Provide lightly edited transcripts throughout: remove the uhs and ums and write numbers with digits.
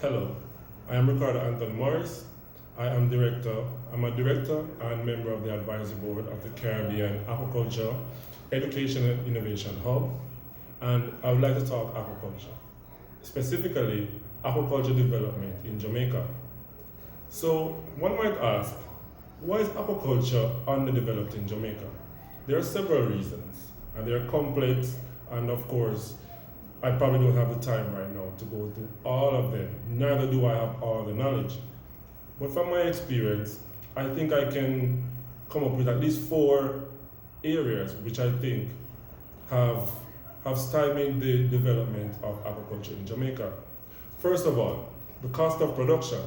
Hello, I am Ricardo Anthony Morris. I'm a director and member of the advisory board of the Caribbean Aquaculture Education and Innovation Hub, and I would like to talk aquaculture, specifically aquaculture development in Jamaica. So one might ask, why is aquaculture underdeveloped in Jamaica? There are several reasons, and they are complex, and of course, I probably don't have the time right now to go through all of them. Neither do I have all the knowledge. But from my experience, I think I can come up with at least four areas which I think have have stymied the development of agriculture in Jamaica. First of all, the cost of production.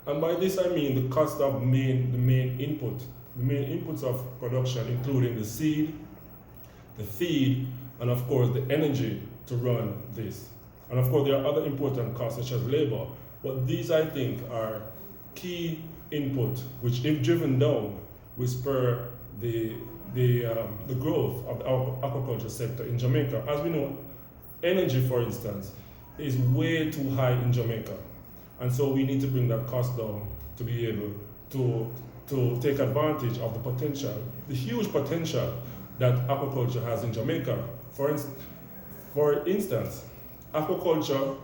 And by this I mean the cost of the main input. The main inputs of production, including the seed, the feed, and of course the energy to run this. And of course there are other important costs such as labor, but these I think are key input which if driven down will spur the growth of the aquaculture sector in Jamaica. As we know, energy for instance is way too high in Jamaica, and so we need to bring that cost down to be able to take advantage of the huge potential that aquaculture has in Jamaica. For instance, aquaculture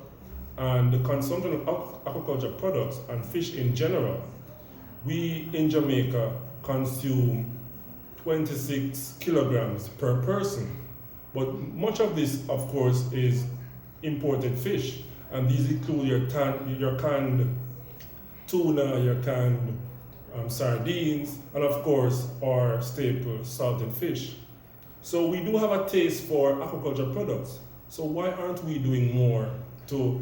and the consumption of aquaculture products and fish in general, we in Jamaica consume 26 kilograms per person. But much of this, of course, is imported fish, and these include your canned tuna, your canned sardines, and of course, our staple salted fish. So we do have a taste for aquaculture products. So why aren't we doing more to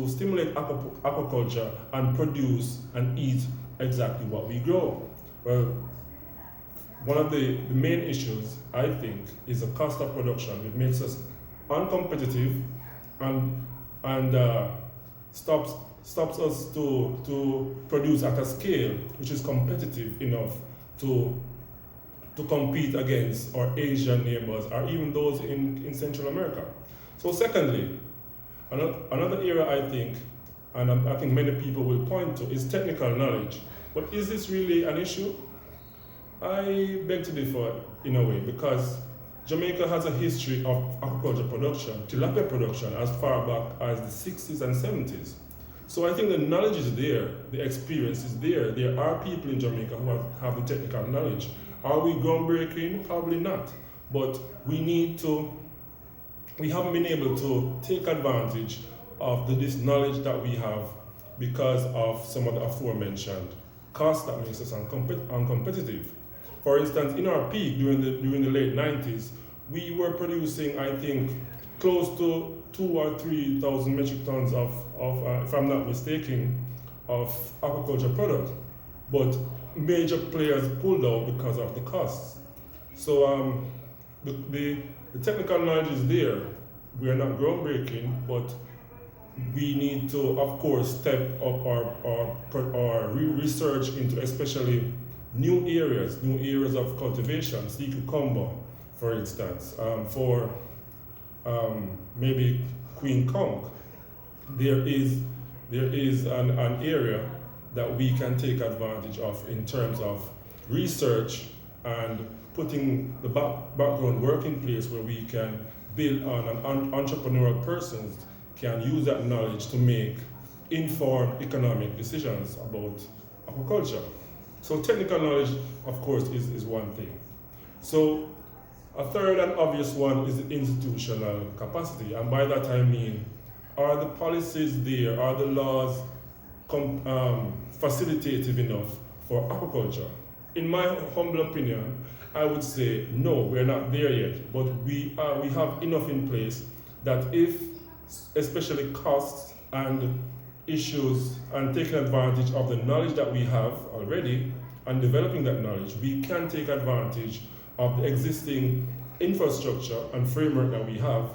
stimulate aquaculture and produce and eat exactly what we grow? Well, one of the main issues, I think, is the cost of production. It makes us uncompetitive and stops us to produce at a scale which is competitive enough to compete against our Asian neighbors or even those in Central America. So secondly, another area I think, and I think many people will point to, is technical knowledge. But is this really an issue? I beg to differ in a way, because Jamaica has a history of aquaculture production, tilapia production, as far back as the 60s and 70s. So I think the knowledge is there, the experience is there. There are people in Jamaica who have the technical knowledge. Are we groundbreaking? Probably not. But we haven't been able to take advantage of this knowledge that we have because of some of the aforementioned costs that makes us uncompetitive. For instance, in our peak during the late 90s, we were producing, I think, close to 2,000 or 3,000 metric tons of if I'm not mistaken, of aquaculture products. But major players pulled out because of the costs. So the technical knowledge is there. We are not groundbreaking, but we need to, of course, step up our research into especially new areas of cultivation, sea cucumber, for instance, for maybe queen conch. There is an area that we can take advantage of in terms of research and putting the background work in place where we can build on an entrepreneurial persons can use that knowledge to make informed economic decisions about aquaculture. So technical knowledge, of course, is one thing. So a third and obvious one is the institutional capacity. And by that I mean, are the policies there, are the laws facilitative enough for aquaculture? In my humble opinion, I would say no, we're not there yet, but we have enough in place that if, especially costs and issues and taking advantage of the knowledge that we have already and developing that knowledge, we can take advantage of the existing infrastructure and framework that we have,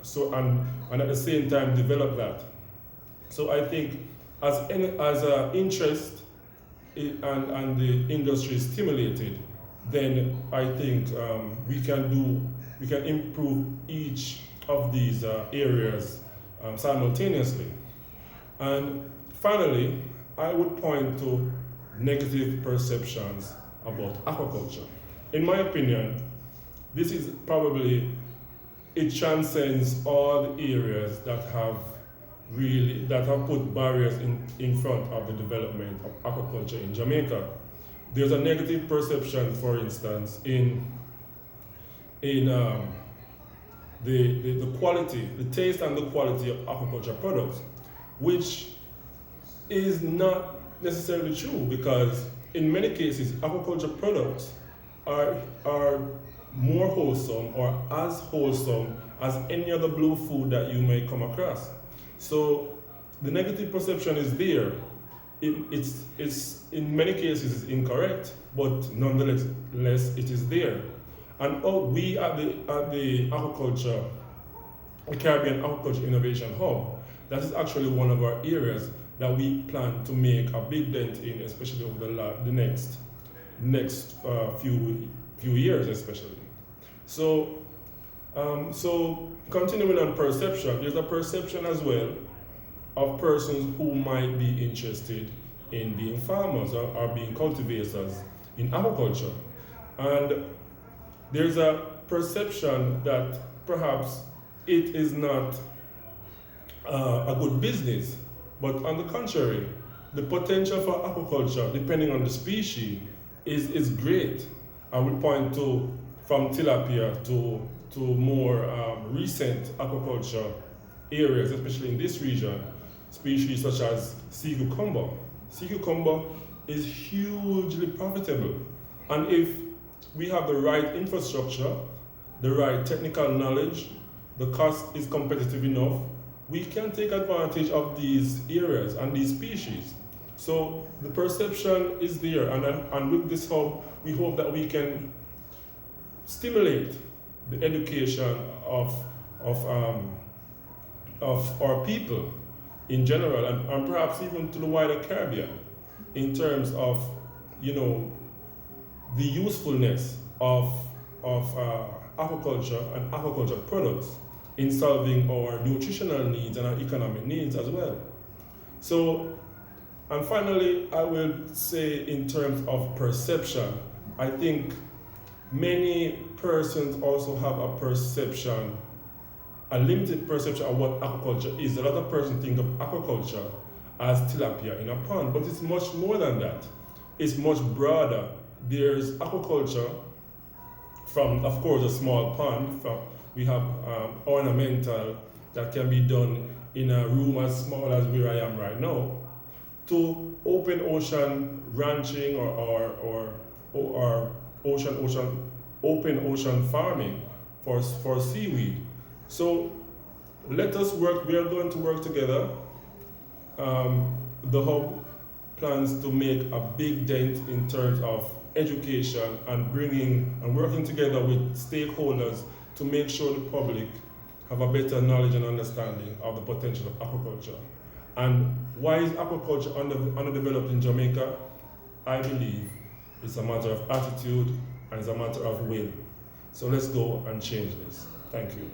so and at the same time develop that. So I think as interest and the industry is stimulated, then I think we can improve each of these areas simultaneously. And finally, I would point to negative perceptions about aquaculture. In my opinion, this is probably, it transcends all the areas that have put barriers in front of the development of aquaculture in Jamaica. There's a negative perception, for instance, in the quality, the taste and the quality of aquaculture products, which is not necessarily true, because in many cases aquaculture products are more wholesome or as wholesome as any other blue food that you may come across. So the negative perception is there. It's in many cases incorrect, but nonetheless it is there. And we at the aquaculture, the Caribbean Aquaculture Innovation Hub, that is actually one of our areas that we plan to make a big dent in, especially over the next few years, especially. So continuing on perception, there's a perception as well of persons who might be interested in being farmers or being cultivators in aquaculture. And there's a perception that perhaps it is not a good business, but on the contrary, the potential for aquaculture, depending on the species, is great. I would point to from tilapia to more recent aquaculture areas, especially in this region, species such as sea cucumber. Sea cucumber is hugely profitable, and if we have the right infrastructure, the right technical knowledge, the cost is competitive enough, we can take advantage of these areas and these species. So the perception is there, and with this hub, we hope that we can stimulate the education of our people in general, and perhaps even to the wider Caribbean, in terms of, you know, the usefulness of aquaculture and aquaculture products in solving our nutritional needs and our economic needs as well. So, and finally, I will say in terms of perception, I think many persons also have a perception, a limited perception of what aquaculture is. A lot of persons think of aquaculture as tilapia in a pond, but it's much more than that. It's much broader. There's aquaculture from, of course, a small pond. We have ornamental that can be done in a room as small as where I am right now, to open ocean ranching or open ocean farming for seaweed. So let us work. We are going to work together. The hub plans to make a big dent in terms of education and bringing and working together with stakeholders to make sure the public have a better knowledge and understanding of the potential of aquaculture. And why is aquaculture underdeveloped in Jamaica? I believe it's a matter of attitude and it's a matter of will. So let's go and change this. Thank you.